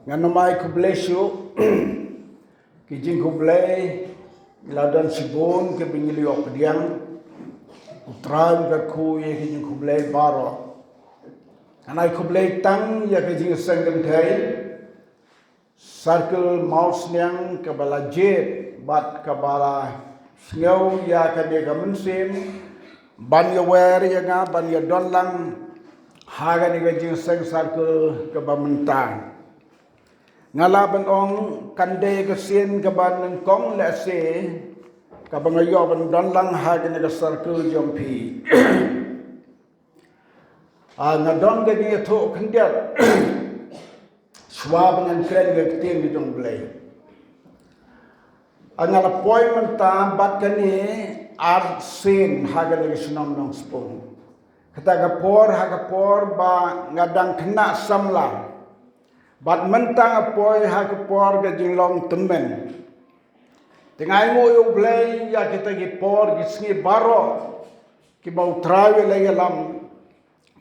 Ngano mai ku bless you. Kijing ku blay ladan sibon ke bingili op diang utram ke ku ye kijing ku blay baro. Anai ku blay tang ya kijing senggen thai circle mouse nyang ke bala jet bat ke bala snow ya ke de gamensim ban ya wer ya nga ban ya donlang haga ni kijing seng circle ke bamentang ngalaban ong kande kesien keban ng kong le se kabangayo ban don lang hagin ga circle jompi na don ga ni to kandiat swab ngan kren ga tim ni jong blay angal appointment ta bakani ar sin hagin ga sunom nong spong kata ga por ba ngadang kena samla bat mentang apoy hakapor ke jinglong temen tengai mo yung blay ya kita gi por gi sngi baro ki bau trawe le lam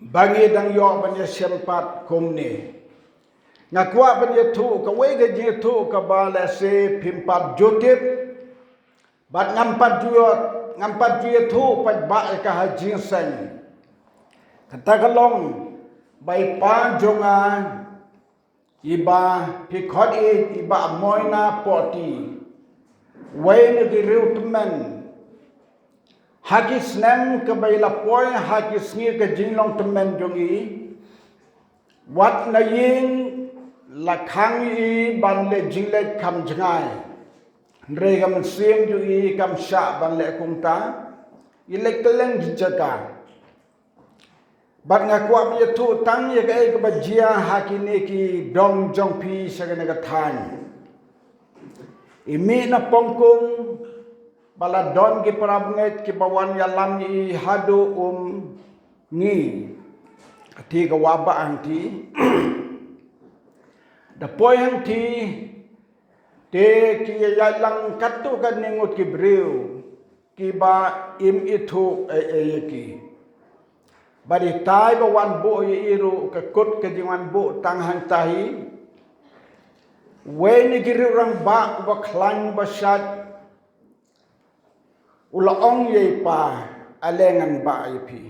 bangi dang yo ban ya sempat komne ngakwa ban ya tu ka we ge ji tu ka bala se pimpat jotip bat ngampat juyo tu pat ba ka haji sen kata kalong bai pa jonga iba pikot iba moina poti wain di rutmen hagis nem ke baila poi hagis ngi ke jinglong temen jongi wat na yin lakhang i ban le jinglet kam jangai re gam sim ju i kam sha ban le kumta ilek teleng jaga bat ngakwa mi tu tang ye ke bajia hakini ki dong jong pi sagane ga than imi na pongkung bala don ki parabnget ki bawan ya lam i hadu ngi ati ga waba anti da poyang ti te ki ya lang katu kan ningut ki breu ki ba im itu ki bari tai ba wan bo iru ke kut ke jingan bo tang hang tahi we ni giru rang ba klan ba shat ula ong ye pa alengan ba ipi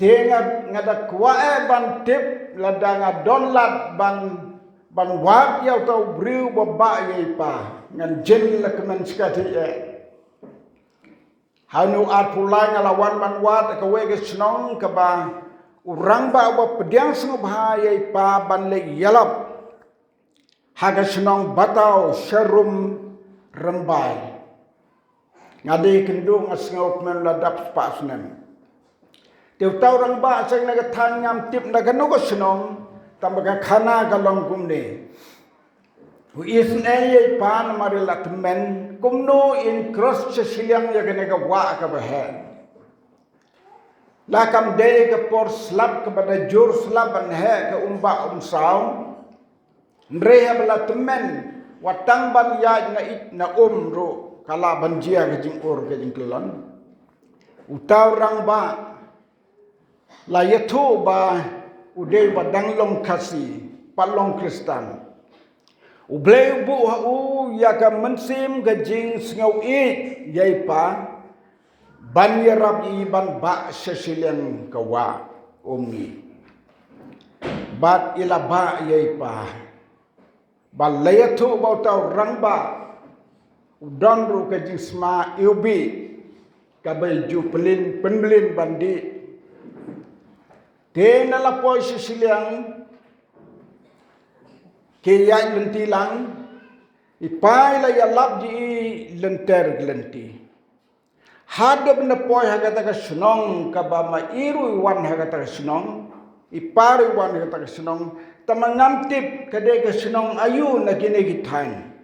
tenga ngada kwa ban tip ladanga donlat ban wap yau tau briu ba ye pa ngan jen la kemen skati hanu at pulai ngalawan man wat ka we ge snong ka ba urang ba pediang sung bahaya pa ban le yalap haga snong batau serum rembai ngade kendung asngok men ladap pasnem teu tau rang ba sang naga than ngam tip naga no go snong tambaga khana galong kumne who is nay pan marila men kumno in cross siliang ya gane ga wa ka bahe la kam de ga por slap ka bada jur slap ban he ka saw ndre ha bala temen watang ban ya na ro kala banjia ga jing or ga jing kelon utaw rang ba la yetu ba ude badang long kasi palong kristan ublay bu u ya ka mensim gajing sngau i yai pa ban yarab i ban ba sesilen kawa umi bat ila ba yai pa balayatu bau tau rang ba udan ru gajing sma iubi kabel ju penbelin bandi tena la poi sesilen kaya lenti lang ipai la ya lab ji lenter glenti hadap na poy hagata ka sunong kabama iru wan hagata ka sunong ipari wan hagata ka sunong tamangam-tip kade ka sunong ayu na ginigithan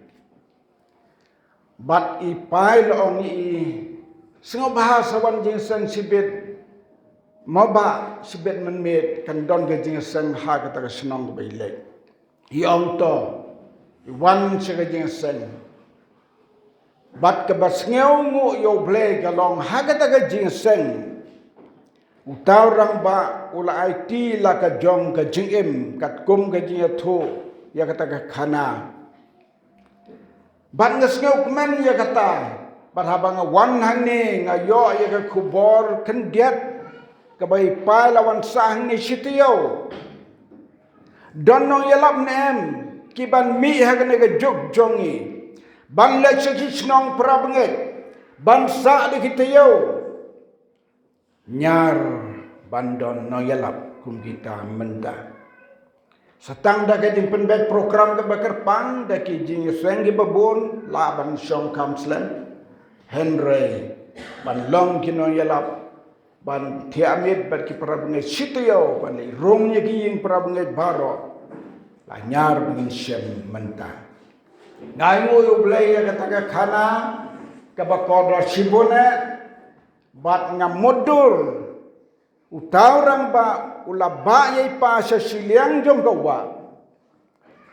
bat ipai la ong i singo bahasa wan jinsan sibit maba sibit menmet kan don ka jinsan hagata ka sunong bailek Iong to iwan sagajing sen bat ka basngeu ngu yo ble galong hagata ga jing sen utaw rang ba ula IT la ka jong ka jingim kat kum ka jing thu ya kata ka khana ban ngas ngau kmen ya kata ban habang wan hang ni ngayo ya ka kubor kan diat ka bai pa lawan sang ni sitio don no yalap nem ki ban mi ha ka ne ka jog jongi ban le chi snong prabnget ban sa de kitio nyar bandon no yalap kum kita menda satang da ke jing penbet program ke bakar pang da ki jing sengi babun la ban song kamslen Henry ban long ki no yalap ban tiamit bat ki prabnget sitio ban le rong ye ki ying prabnget baro la nyar bin shem menta ngai mu yu blai ya kata khana ka bakodor sibone bat ngamodur utaurang ba ulaba ye pa sa siliang jong kawa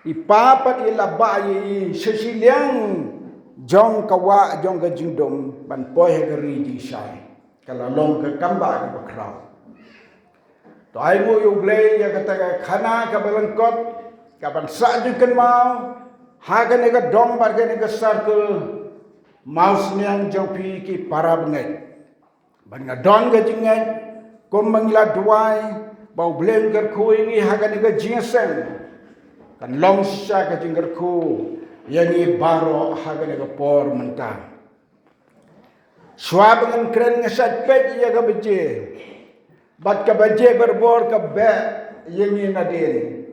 ipapat ilaba ye sa siliang jong kawa jong ka jingdom ban poi gari ji sai kala long ka kamba ka bakrau to ai mu yu blai ya kata khana ka balangkot ka ban sa jung kan mau haga ne ka dong bar ke ne ka circle mouse niang jong pi ki parab ngai ban nga don ga jingai kom mangila duai bau bleng gar khu ini haga ne ka jingseng kan long sha ka jingar khu yani baro haga ne ka por menta swab ngan kren nga sat pet ya ka beje bat ka beje berbor ka be yani nadin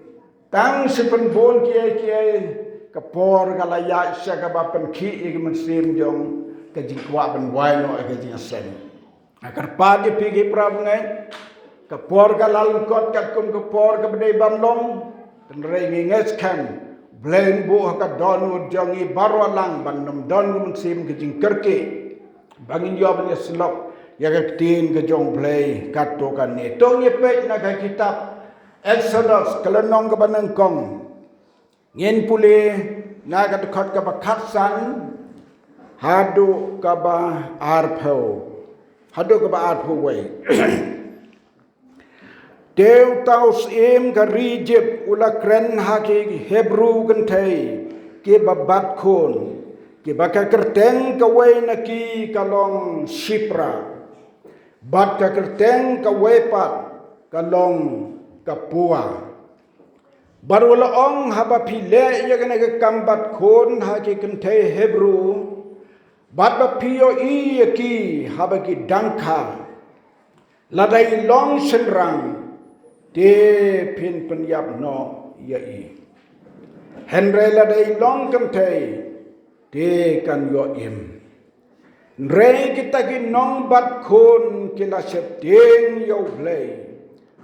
tang sipen bon kiai kapor galaya sya ka bapen ki ig mensim jong ka jingkwa ben waino ka jingsen akar padi pigi prab ngai kapor galal kot kat kum kapor ka bedai banlong ten rei nges kan bleng bu ka don jong i barwalang bandom don mensim ka jingkerke bangin yo ben slok ya ka tin ka jong blei kato kan ne tong ye pet na ka kitab Exodus kalanong ka banangkong ngin puli na ka tukhat ka bakhat san hadu ka ba arpho wei Deu taus im ka rijip ula kren haki Hebrew kan thei ke babat khon ke baka kerteng ka wei na ki kalong Shipra bat ka kerteng ka wei pat kalong kapua baru laong haba pile ya kena ke kambat khon ha ke kenthe Hebrew bat ba pio i ki haba ki dangkha ladai long senrang te pin penyap no ya i Henry ladai long kenthe te kan yo im re kita ki nong bat khon kila seteng yo blai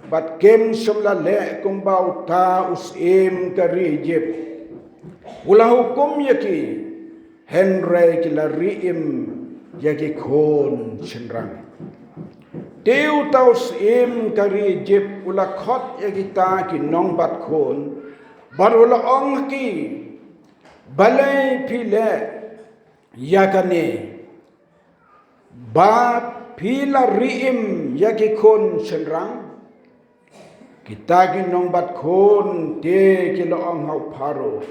bat kem somla le kumbau ta usim karijib ulah hukum yaki Henry kila riim yaki khon senrang teu taus im karijib ulah khot yaki ta ki nong bat khon bar ulah ong ki balai pile yakane ba pila riim yaki khon senrang kita ginong bat khon te kiloong hau paro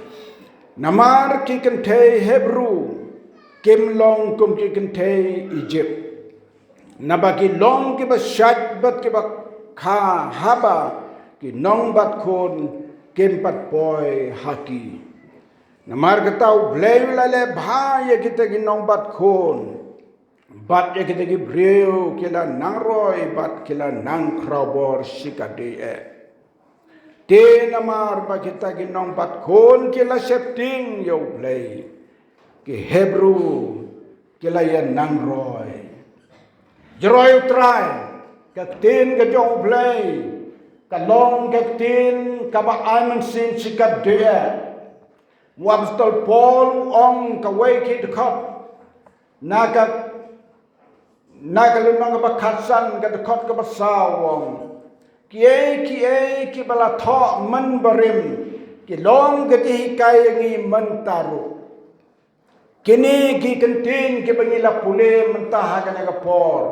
namar ki kenthe Hebrew kim long kum ki kenthe Egypt nabaki long ki ba shat bat ki ba kha haba ki nong bat khon kim pat poi haki namar katau blei lale bha ye kita ginong bat khon bat ye kita gi breu kila nangroi bat kila nang krabor sikade te namar ba kita gi nong bat khon kila septing yo blei ki Hebrew kila ya nangroi jeroi utrai ka tin ka jong blei ka long ka tin ka ba aiman sin sikade wabstol Paul ong ka wei ki de kop nakalunong ka ba khatsan ka de kop ka ba sawong ki bala tho man barim ki long ka ti kai ngi man taru kini ki kentin ki bangila pule mentah ka na ka por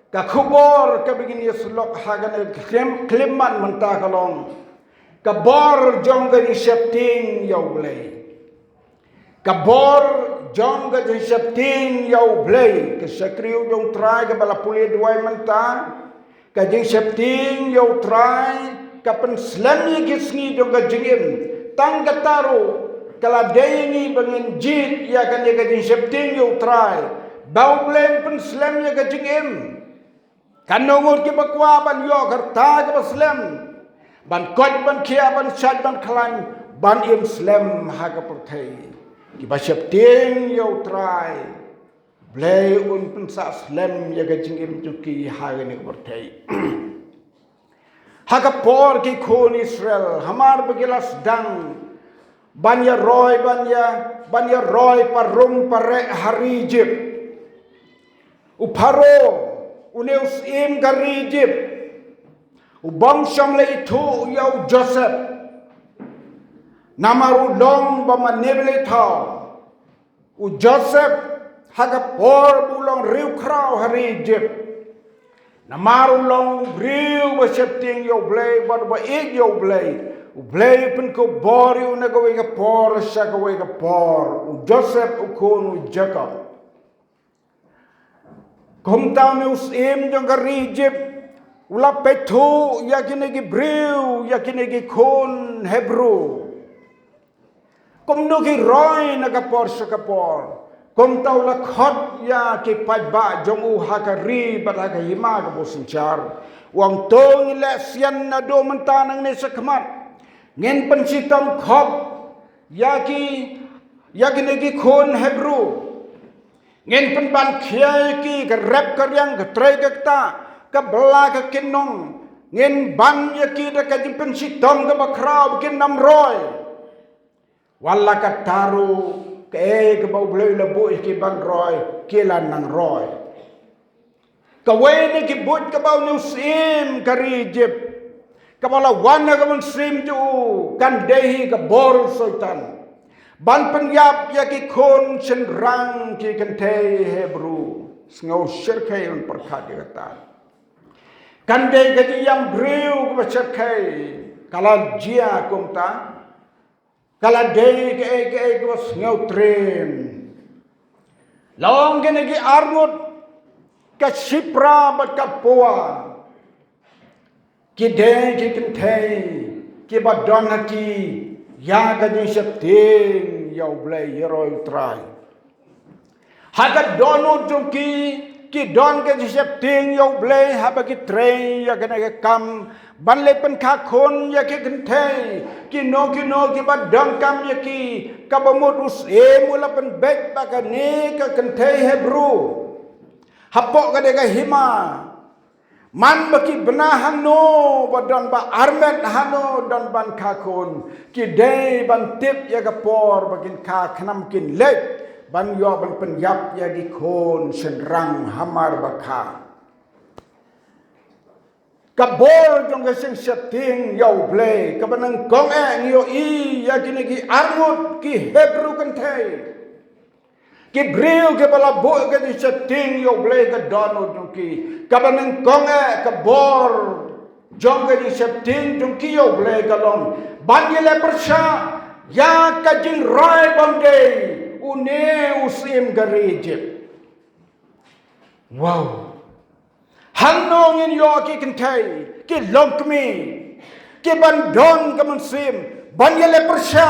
ka khubor ka begini slok hagan kliman menta kalong ka bor jong ga ni septing yau blai ka bor jong ga ni septing yau blai ka sakriu jong trai ka bala puli duai menta ka jing septing yau trai ka pen slam ye gisngi jong ga jingim tang ka taru kala dayingi bangin jit ya kan ye ga jing septing yau trai bau blai pen slam ye ga jingim kanongur ki bakwa ban yo karta ke baslam ban kot ban kia ban chat ban klan ban im slam ha ka perthai ki basep ting yo trai blai un pun sa slam ya ga jingim chuki ha ga ne perthai ha ka por ki khon Israel hamar bagilas dang ban ya roy parum pare hari jib uparo uneus im garijib ubang shamle itu yau Joseph namaru long bama nebele thao u Joseph haga por bulong riu krau harijib namaru long riu basepting yau blai bad ba ik yau blai u blai pen ko bori u naga wega por sa ga wega por u Joseph u kon u Jacob Kumtau neus im jong garijib ula petu yakinegi briu yakinegi kon Hebrew kumnuki roy nagapor sa kapor kumtau la khot ya ki paiba jong u hakari bataga hima ka bosinchar wang tong le sian na do mentanang ne sakmat ngin pensitam khop yakinegi kon Hebrew ngin pen ban khiai ki ka rep ka riang ka trai ka ta ka bla ka kinong ngin ban ya ki da ka jimpen sitom ka bakrau kin nam roy wala ka taru ka bau bloi la bu ki ban roy ki lan nang roy ka wen ki but ka bau nu sim ka rijib ka bala wan ka mun sim ju kan dehi ka bor soitan ban penyap ya ki kon chen rang ki kentei Hebrew ngau shirkai un perkat kata kan de gadi yang briu ko shirkai kala jia kumta kala de ke ko ngau tren long gene gi armut ka shipra bat ka poa ki de ki kentei ki badon ki ya ga ni septing yau blai yeroi trai haga dono jongki ki don ga ni septing yau blai haba ki trai ya ga na kam ban le pen kha khon ya ki kentei ki no ki ba dong kam ya ki ka ba mot us mula pen bek ba ka ne ka kentei Hebrew hapok ga de ga hima man baki benahan no badan ba armet hano dan ban kakon ki dei ban tip ya gapor bagin ka khnam kin let ban yo ban penyap ya gi kon senrang hamar bakha kabor jong ga sing setting yo blay ka banang kong yo I ya kini gi armut ki Hebrew kan thai ki bril ke bala bo ke di setting yo blay ka dono jong ki kabanang konge ka bor jong ke di setting jong ki yo blay ka long banyele persha ya ka jing rai bande une usim garije wow hanong in yo ki kentai ki longkmi ki bandon ka mansim banyele persha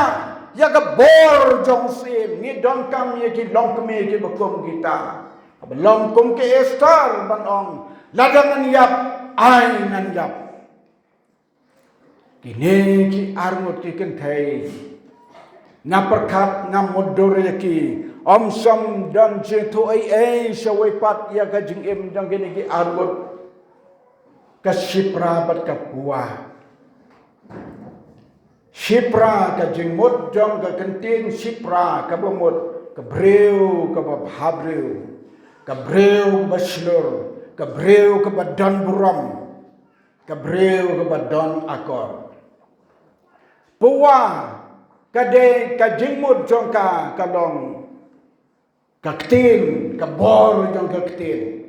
ya ka bor jong sim ni don kam ye ki longkmi ki bakom kita longkom ke estar banong ladangan yap ai nan yap kini ki armut ki kentai na perkat na modor ki om som dan jetu ai sawai pat ya ka jing em jang kini ki armut ka sipra bat ka buah sipra ka jing mot jong ka kentin sipra ka bomot ka breu ka babhabreu ka breu ba slur ka breu ka badan buram ka breu ka badan akor puwa ka de ka jingmut jong ka kalong ka ktin ka bor jong ka ktin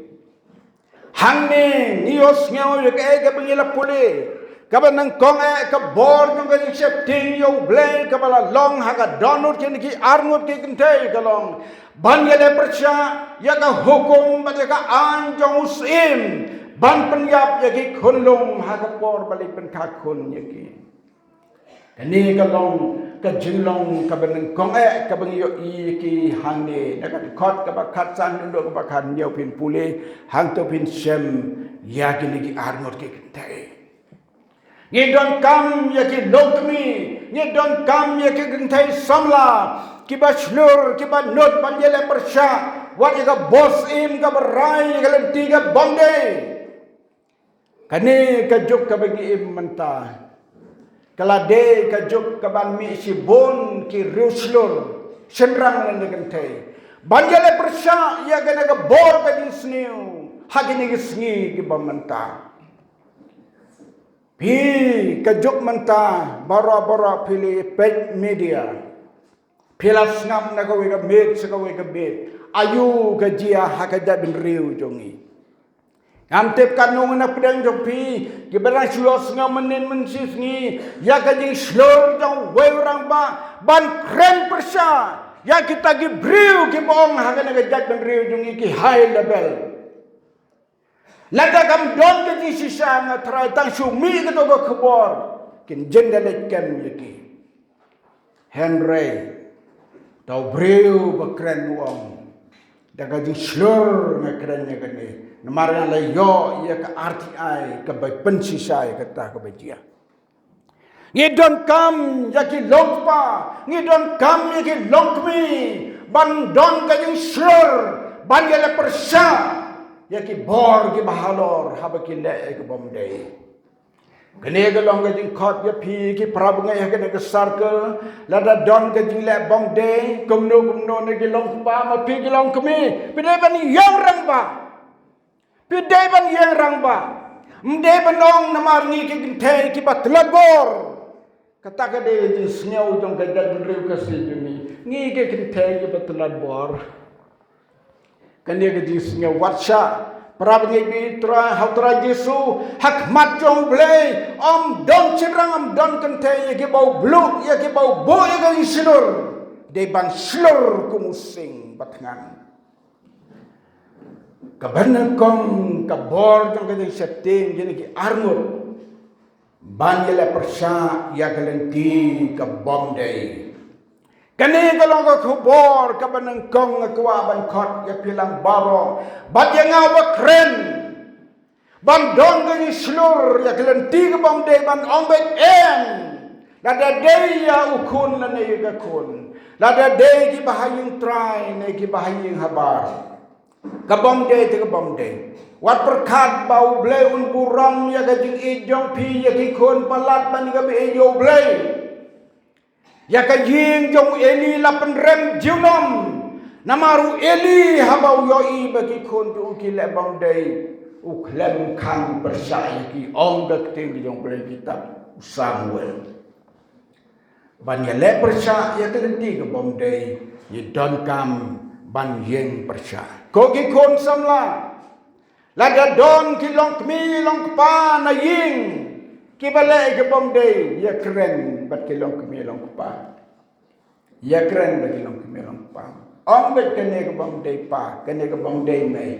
hang ni nios ngau ye ke bengila pule kaban nang kong ke bor jong ke sep ting yo ble kabala long haga donut ke ki arngut ke kente kalong ban yele percha ya ka hukum ba ka an jong usim ban penyap ya ki khunlung haga por balik pen khakun ya ki kani kalong ka jinglong kaban nang kong ka bang yo i ki hang ni na ka khot ka ba khat san ndo ka ba khan yo pin pule hang to pin sem ya ki arngut ke kente Ni don kam ya ki lokmi, ni don kam ya ki gentai samla, ki ba shlur, ki ba not banjele persya, wat ya ka bos im ka berai ka lenti ka bonde. Kani ka juk ka bagi im menta. Kalade ka juk ka ban mi si bon ki ruslur, senrang na gentai. Banjele persya ya ka na ka bor ka din sniu, hagini ki sngi ki ba menta. Pi kajuk menta bara pilih pet media pilas ngam na kawe ka med sa kawe ka bed ayu ka jia hakada bin riu jongi ngam tep kanung na pedang jong pi gibarang sulos ngam menen mensis ngi ya ka jing slur jong we orang ba ban kren persa ya kita gi briu ki bong hakada ka jat bin riu jongi ki high level Lada kam don ke di sisa nga try tang sumi ke to kebor kin jendalet kem yaki Henry tau breu bakren wong daga di slur nga kren nya kani namara la yo ya ka RTI ka bai pensisa ka ta ka bajia ngi don kam yaki longpa ngi don kam yaki longmi ban don ka di slur ban ya persa ya ki bor ki bahalor haba ki le ke bomde kene ga long ga jing khot ya phi ki prab nga ya ke circle la da don ga jing le bomde kumno ne ki long pa ma phi ki long kmi pi de ban yang rang ba pi de ban yang rang ba mde banong namar ni ki the ki batlagor kata ka de ji snyau jong ga ga riu ka si ni ke ki the ki batlagor kani ke jisnya watsa prabngi bitra hautra Yesu hakmat jong blei om don cirang om don kente ye ke bau bluk ye ke bau bo ye ke slur de ban slur kumusing batngan kabanan kong kabor jong ke setting ye ke armut ban ye la persa ya kelenti ke bom dei kani kalong ka kubor kabanang kong kwa ban khot ya pilang baro bat ya ngawa kren ban don ga slur ya kelenti ka bang de ban ombet en la da de ya ukun la ne ga kun la da de ki bahaying try ne ki bahaying habar ka bang de te ka bang de wat perkhat bau ble un burang ya ga jing ijong pi ya ki kun palat ban ga be yo ble ya ka jing jong eli la penrem jiunom namaru eli habau yoi bagi kon tu ki le bang dei u klem kan bersai ki ong dak ting jong ble kitab Samuel ban ya le persa ya kelenti ke bang dei ye don kam ban yeng persa ko ki kon samla la da don ki long kmi long pa na ying kibale ke bom day ya keren bat ke long kemelong pa ya keren bat ke long kemelong pa ong bet kene ke bom day pa kene ke bom day mai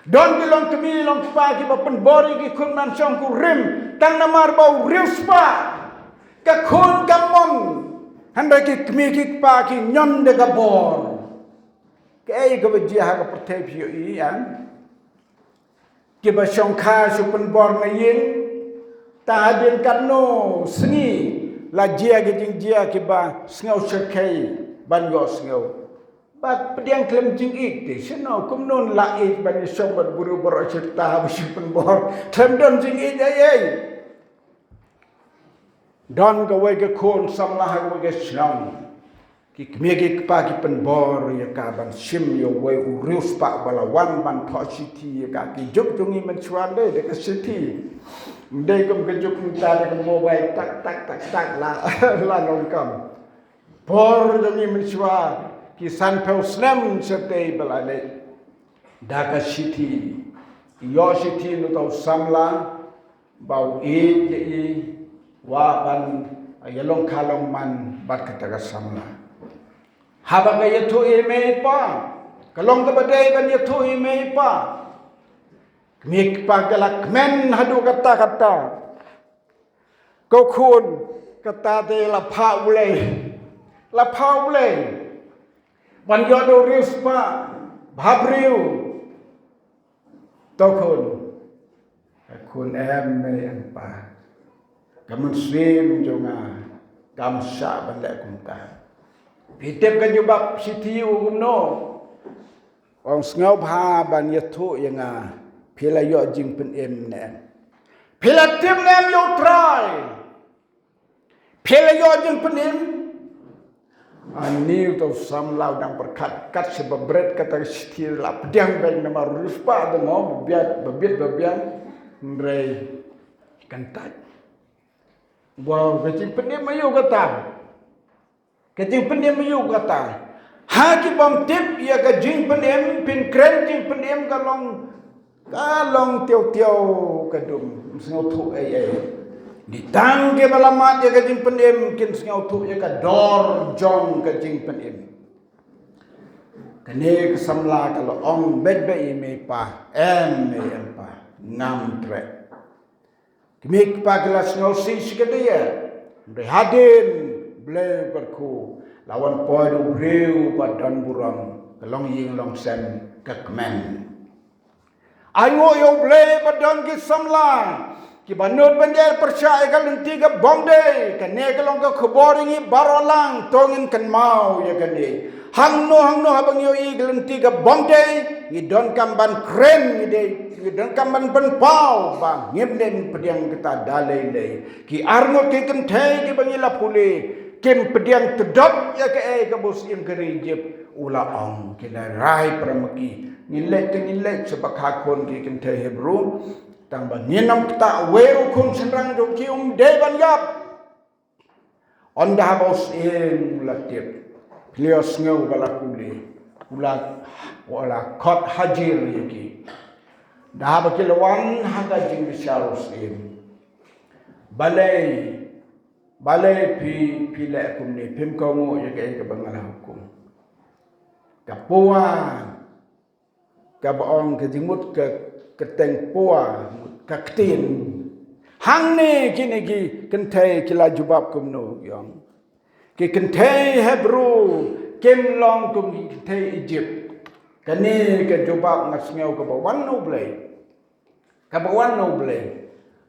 don ke long kemelong pa ki bapen bori ki kun man song ku rim tang namar bau rius pa ka kun kamon handa ki kmi ki pa ki nyon de ka bor ke ke bajia ha ka protep yo i an ki ba song kha su pen bor na yin ta den kanno sngi la jia ge jing jia ki ba sngo serkai ban yo sngo ba pediang klem jing ik ti seno kum non la ik ban so ban buru boro cerita ba si pen bor klem don jing ik ai don ga we ge kon sam la ha we ge snong ki kmege pa ki pen bor ya ka ban sim yo we urus pa bala wan ban tho city ka ki juk jungi men chuan de ka city đây cũng cái chụp ta đây cũng mobile tak tak tak tak la nong kam por demi menchwa ki san pel slam sete balale Dhaka city yo siti nu tau samla bau i wa ban ayalong kalong man bat kataga samla haba ga yetu ime pa kalong ka badai ban yetu ime pa mik pa galak men hadu kata ko kun kata te la pa ule ban yo do ris pa bhabriu to kun em me em pa kamun swim jonga kam sha ban le kum ta pitep ka jubab siti ugumno ong ngau bha ban yathu yanga phila yo jing pen em ne phila tim nem yo try phila yo jing pen em ani to sam lau dang perkat kat sebabret kata siti la pedang bang nama ruspa do mo biat babian ndrei kantat wow kecing penim mayu kata ha ki bom tip ya ka jing penim pin kren jing penim kalong tiau kadum sngau thu ditang ke balamat ya ka jing penim kin sngau thu ya ka dor jong ka jing penim kane kesamla kalau ong bedbe me pa em pa ngam tre kimik pa kelas ngosi sikadia rehadin ble berku lawan podo breu padan burang kelong ying long sen kakmen ayo yo ble padan ki samla ki banut bendel percaya kalen tiga bongde kane kelong ka khoboringi barolang tongin kan mau ya kane hangno habang yo i kalen tiga bongde ngidon kamban kren ngidon kamban penpau bang ngimden pediang kita dalai ki arno ki kenthe ki bangila pule kim pediang tedop ya ke bos im gerijip ula ong kila rai pramaki ngilek sebab hakon ki kenthe hebru tambah ninam ta weru kun senrang jo ki devan yap onda bos im latip Plios ngau balakuli wala kot hajir yaki dah bakilawan haga jing bisharus im balai pi le kumni pim kamu yake ke bangala hukum kapua kabaong ke jimut ke keteng pua kaktin hang ni kini ki kentai kila jubab kumno yong ki kentai Hebrew kem long kum kentai Egypt kani ke jubab ngasngau ke bawan no blay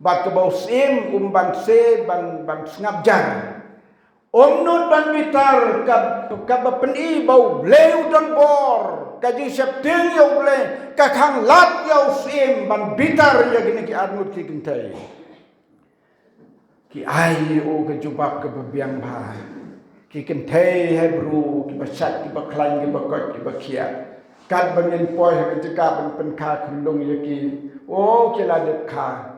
bat ke bau sim ban se ban sngap jar omnut ban bitar ka peni bau bleu don bor kaji septing yo blay ka khang lat yo sim ban bitar ya gini ki admut ki kentai ki ai o ke jubab ke biang ba ki kentai Hebrew ki basat ki baklan ki bakot ki bakia kat bangin poi ha jeka ban penkha khundung yaki o ki ladet kha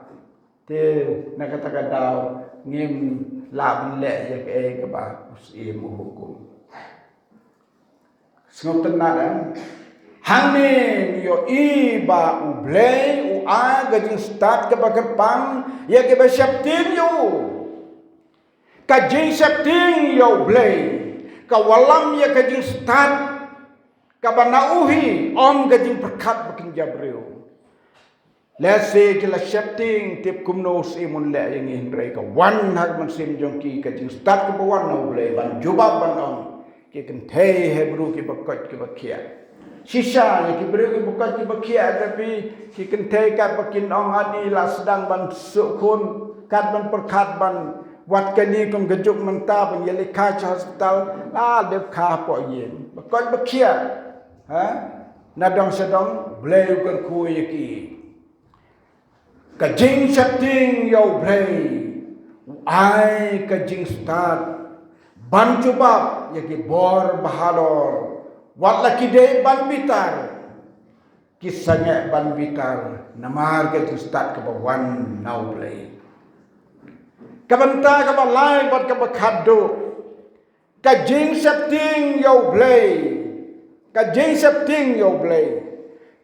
te nakata daw ngim lab le yak ke ba usim hukum sngop tenan hang ni yo i ba u blay u a gajing start ke bakar pang ya ke ba septim yo ka jing septim yo blay ka walam ya ka jing start ka banauhi om gajing perkat bakin jabreu let's say kila septing tip kumnos imun le yang hindrai ka wan hak man sim jongki ka jing start ka bawan no blay ban jubab ban on ki kenthe Hebrew ki bakot ki bakia sisa ya ki beri ki bakot ki bakia tapi ki kenthe ka bakin ong ani la sedang ban sukun kat ban perkat ban wat kani kum gejuk menta ban yeli ka hospital la de ka po yin bakot bakia ha nadong sedong blay kan ku yaki kajing setting yo blay ai kajing start ban jubab yaki bor bahalor wat laki de ban bitar kisahnya ban bitar namar kajing start ke bawan now blay kabanta ka balai bat ka bakhado kajing setting yo blay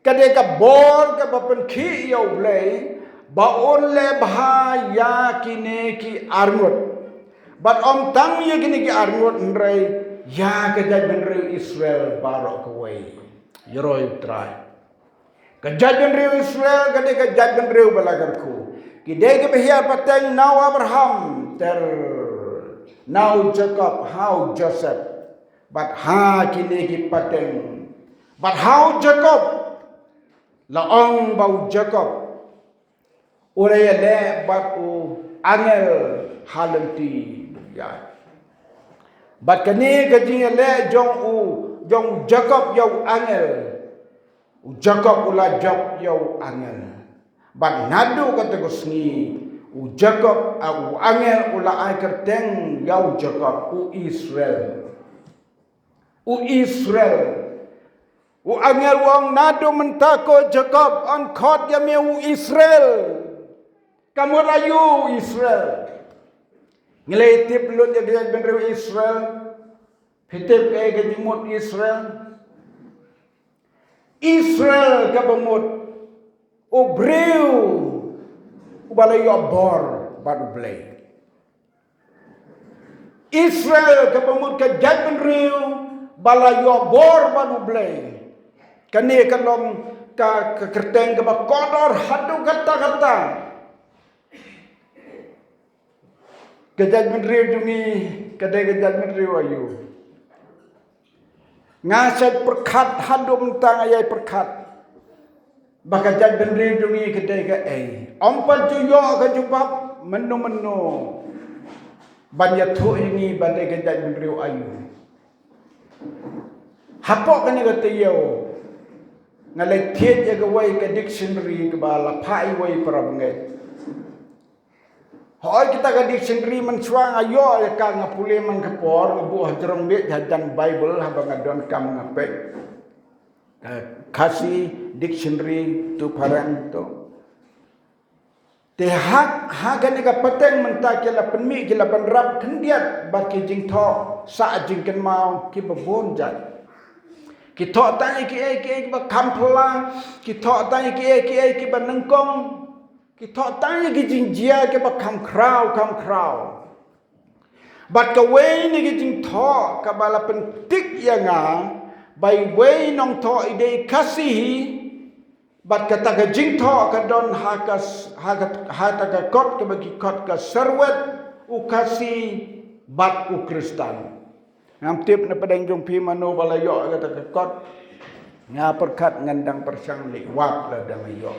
Kadeka bor ka bapenki yaw blay baon le bahaya kini ki arngot. But om tang ye kini ki arngot nrai ya kajaj benreu Israel barok kawai. Yoroi try. Kajaj benreu Israel kadeka kajaj benreu balagarku. Kidai ke behia pateng now Abraham now Jacob how Joseph. But ha kini ki pateng. But how Jacob laong bau Jacob uraya le batu angel halenti ya bat kani gaji le jong Jacob yau angel Jacob ula job yau angel bat nadu kata gosni Jacob angel ula ai kerteng yau Jacob Israel angel wong nado mentako Jacob on khot yameu Israel kamu rayu Israel ngeletip lut ya dia benreu Israel hitip kay gadimut Israel kabamut obreu ubalayo bor badu blay Israel kabamut ka jad benreu balayo bor badu blay kani kalom ka kerteng ka kodor hadu kata-kata kejad menriu jungi kadai kejad menriu ayu ngasat perkat hadu mentang ayai perkat baka jad menriu jungi kadai ka ompat juyo ka jubab menu banyatu ini badai kejad menriu ayu hapok kani kata yo ngalai tiet ya gawai ke dictionary ke bala pai wai parabngai hoi kita ke dictionary mensuang ayo ya ka ngapule man kapor ngabuh jerong bet jajan bible habang ngadon kam ngapek kasih dictionary tu parang tu te hak gani ka pateng mentak kila penmi kila penrap kendiat baki jing tho sa jing ken mau ki babon jat kita tanya ki ba kampla kita tanya ki ba nengkong kita tanya ki jinjia ki ba kam krau bat ka wei ni ki jing tho ka bala pentik yanga bai wei nong tho ide kasih bat ka ta ka jing tho ka don ha ta ka kot ka bagi kot ka serwet u kasih bat u Kristen ngam tip na padang jong pi mano balayo kata kekot nga perkat ngandang persang liwat la damayo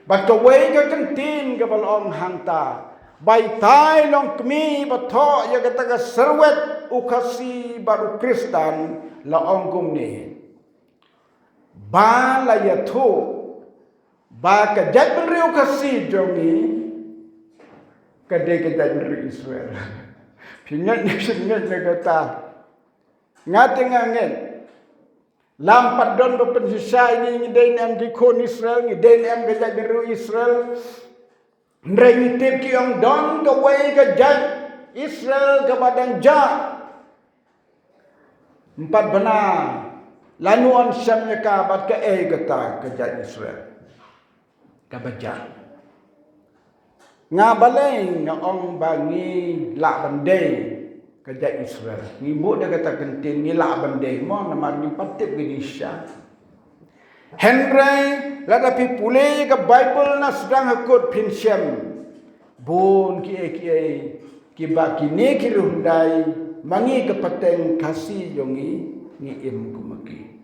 bat ka wei ka kentin ka balong hangta bai tai long kmi batho ya kata ka serwet ukasi baru Kristen la ong kumni ba la ya tho ba ka jat benriu kasi jongi ka de ka jat benriu Israel pingat na kata ngati ngangen lampat don berpensisai ni ngidai am dikon Israel ngidai am gajak biru Israel ndrai ngitip ki ang don ka wei ka jat Israel ka badang ja empat benar lanuan syamnya ka bat ka kata ka jat Israel ka bajak nga baleng nga ong bangi la bandai kajak Israel ngibu dia kata kentin ni la bandai mo nama ni patip Indonesia Henry la tapi pule ke Bible na sedang hakut pinsyam bon ki ba kini ki rundai mangi ke pateng kasih jongi ni im kumaki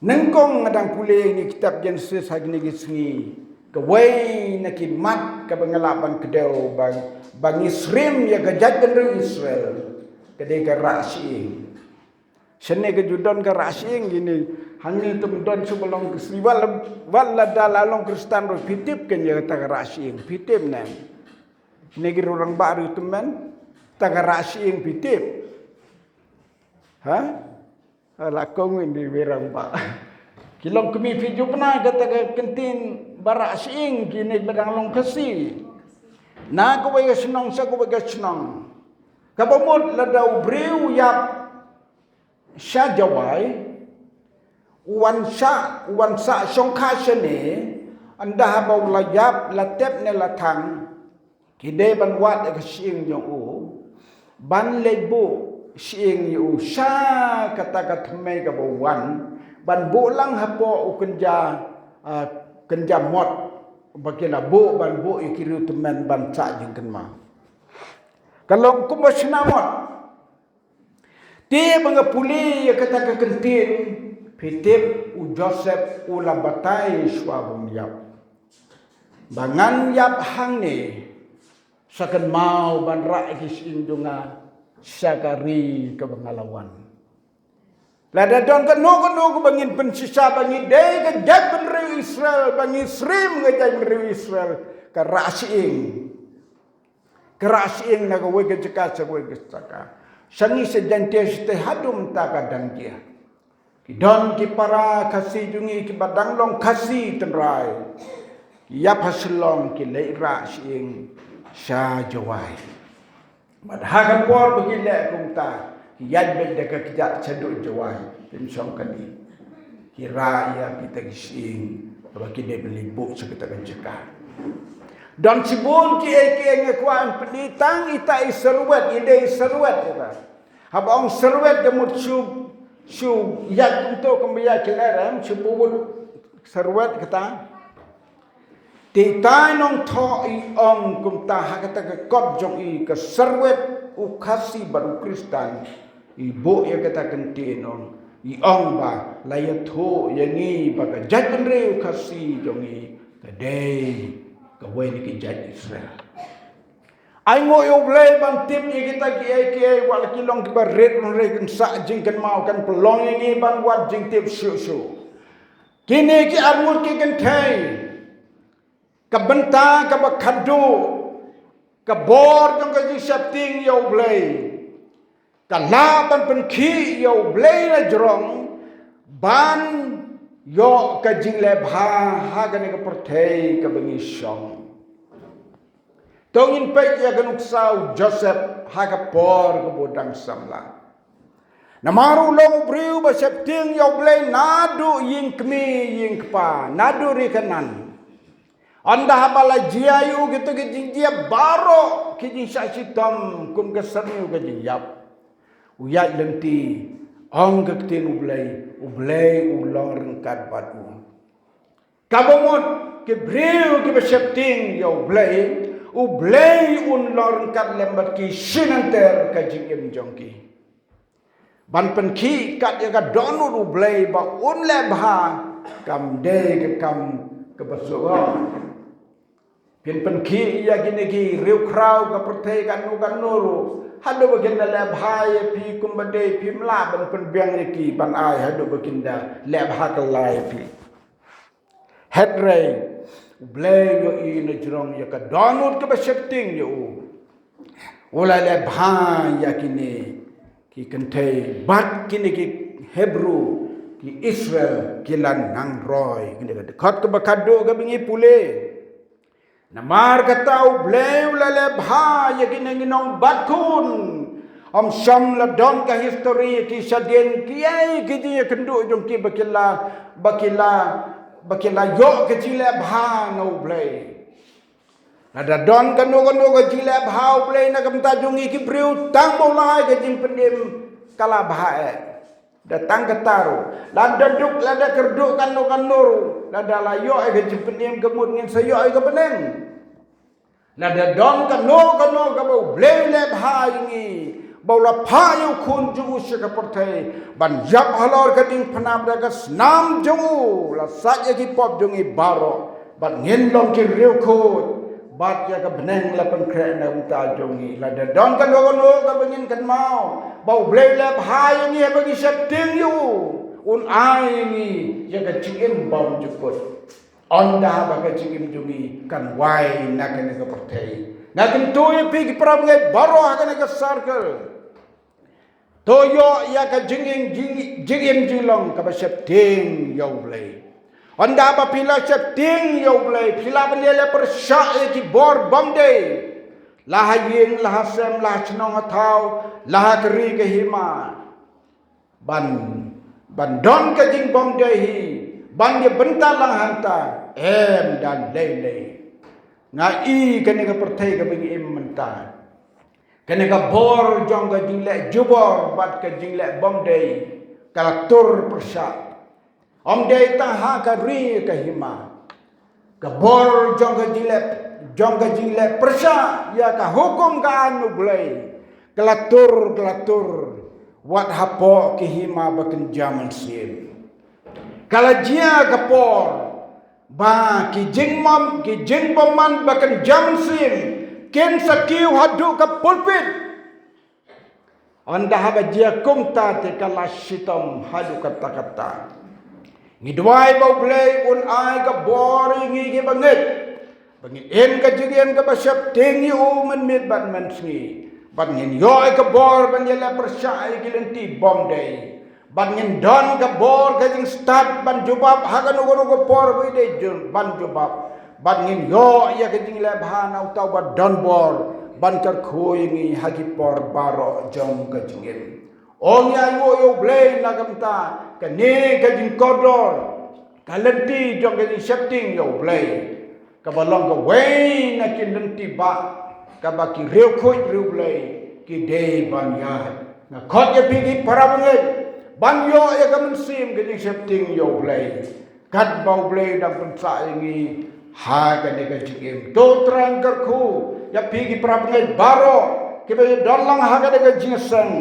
nengkong ngadang pule ni kitab Genesis hagni gisngi kawai nak mat ke pengalaman kedau bang Israel ya gajat benru Israel kedai ke rasi sene ke judon ke rasi gini hanya tu don sebelum kesriwal wala dalalong Kristen ro pitip kan ya ta rasi pitip nan negeri orang baru teman ta rasi pitip ha lakong ini werang ba kilong kami video pernah kata kentin barak sing kini bedang long kasi na ko ba senang sa ko ba senang kabamot ladau breu yap syajawai uwan sa song kha shene anda ha bau la yap la tep ne la thang kide ban wat ka sing yong u ban le bu sing yu sha kata ka thme ka bo wan ban bu lang ha po u kenja mot bakila bu ban bu ikiru temen ban sa jing kan ma kalau ku mot ti bang puli ya kata ka kentin pitip u Joseph u lambatai swabung yap bangan yap hang ni sakan mau ban ra kis indunga sakari ke bangalawan lada don kanu bangin pensisa bangin dei ke jag benri Israel bangin srim ke jag benri Israel ke rasing na ke wege jeka sa wege saka sangi sedante ste hadum ta kadang dia kidon ki para kasih jungi ki badang long kasih tenrai ya paslong ki leira sing sha jawai madhaga por bagi le kumta yad be de ka kijak chadu jawai tim song kani kira ya kita sing bagi de beli buk sekita kenjeka dan sibun ki eke ngekuan peditang ita iserwet ide iserwet kita habang serwet demut sub yak untuk kembali kelerem sebut serwet kata titai nong tho i ong kumta hakata ke kod jong i ke serwet u kasi baru Kristen ibu ya kata kentin ong i ong ba laya tho yangi baga jaj benre u kasi jong i kedai kawai ni ke jaj Israel ai ngoi oblei ban tip ye kita ki wal kilong ki baret re kan sa jing kan mau kan pelong ye ban wat jing tip su kini ki armut ki kan thai ka benta ka bakhadu ka bor jong ka ji sapting ye oblei ka la ban pen khi ye oblei na jrong ban yo ka jing le bha ha ka ni ka perthei ka bengi song tongin pek ya ganuk sau Joseph haga por ke bodang samla namaru long briu ba septing yo blei nadu ying kmi ying kpa nadu rikanan anda habala jiayu gitu ke dia baro ki jing saksitam kum ke sanu ke jing yap uyat lenti ong ke tin ublei ulor kat batu kabomot ke briu ke septing yo blei ublei lor kat lembat ki sinanter ka jingim jongki ban pen ki kat ya ka donu ublei ba lebha kam de ke kam ke basura pen ki ya gini ki riu krau ka perthei kan nuru hado baginda lebha ya pi kumbade pi mla ban pen biang ki ban ai hado baginda lebha ka lai pi headray Ublei yo i na jrong ya ka donut ke basepting yo ula le bha ya kini ki kentei bat kini ki Hebrew ki Israel kilan nang roy kini ka dekat ke bakado ke bingi pule namar kata ublei ula le bha ya kini nginong batkun om sam la don ka history ki sadien kiai ki dia kendu jong ki bakila yo kecile bha no blei ada don kanu kecile bha blei na kam tajungi ki briu tang bolai ke jing pendim kala bha datang ketaru lada duk lada kerduk kanu lada la yo ke jing pendim kemut ngin sayo ke beneng lada don kanu ka blei le bha ini baula payu kun jungu syaka pertai ban jap halor kading panam daga snam jungu la saja ki pop jungi baro ban ngendong ki riukut bat ya ka beneng la pen kre na uta jungi la da don kan ka bengin kan mau bau blei la bhai ni bagi septing yu un ai ni ya ka chingim bau jukut onda ba ka chingim jungi kan wai na kan ka pertai na kan tu pi ki prab ngai baro ha kan ka circle toyo ya ka jingim jilong ka septing yo blei anda ba pila septing yo blei pila benele persya ki bor bamde lah ying lah sem lah chnong thau lah kri ke hima ban ban don ka jing bom dehi ban dia bentar lang hanta dan lele ngai kene ka pertai ka bagi menta kene ka bor jong ka jing le jubor bat ka jing le bom dehi kala tur persat om dehi ta ha ka ri ka hima ka bor jong ka jing le persat ya ka hukum ka anu blai kelatur wat hapo ki hima baken jaman sim kala jia kapor ba ki jing boman baken jaman sim ken sakiu hadu ka pulpit anda haba jia kumta te kala sitom hadu kata ngidwai bau blai un ai ka bor ngi banget bangin en ka jigen ka basyap tengi men mit bat man sni ban ngin yoi ka bor ban yela persai kilenti bom day ban ngin don ka bor ka jing start ban jubab hagan ugo ka bor bai de jun ban jubab ban ngin yo ya ka jing le bhana utau ban don bor ban kar khoi ngi hagi por baro jong ka jingin ong ya yo blay nagamta ka ne ka jing kodor ka lenti jong ka jing setting yo blay ka balong ka wei na kin lenti ba kabaki rew khoi rew blai ki dei ban ya na khot ya pigi parabangai ban yo ya kam sim ge setting yo blai kat bau blai dam pensa ingi ha ga de ga jigem to trang kar khu ya pigi parabangai baro ke be dolang ha ga de ga jingsang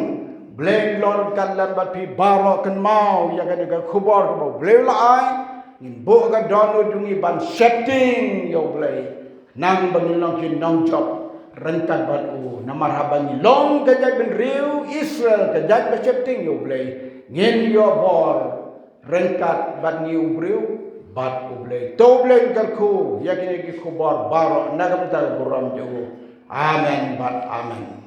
blai lor kan lan bat pi baro kan mau ya ga de ga khubor ko blai la ai in bo ga don dungi ban setting yo blai nang bangilong kin nong job rengkat batu namar habani long kajat ben riu Israel kajat becepting yo blai ngin yo bor rengkat bat ni ubriu bat ublai to blai kalku yakin ki khubor baro nagam ta buram jo amen bat amen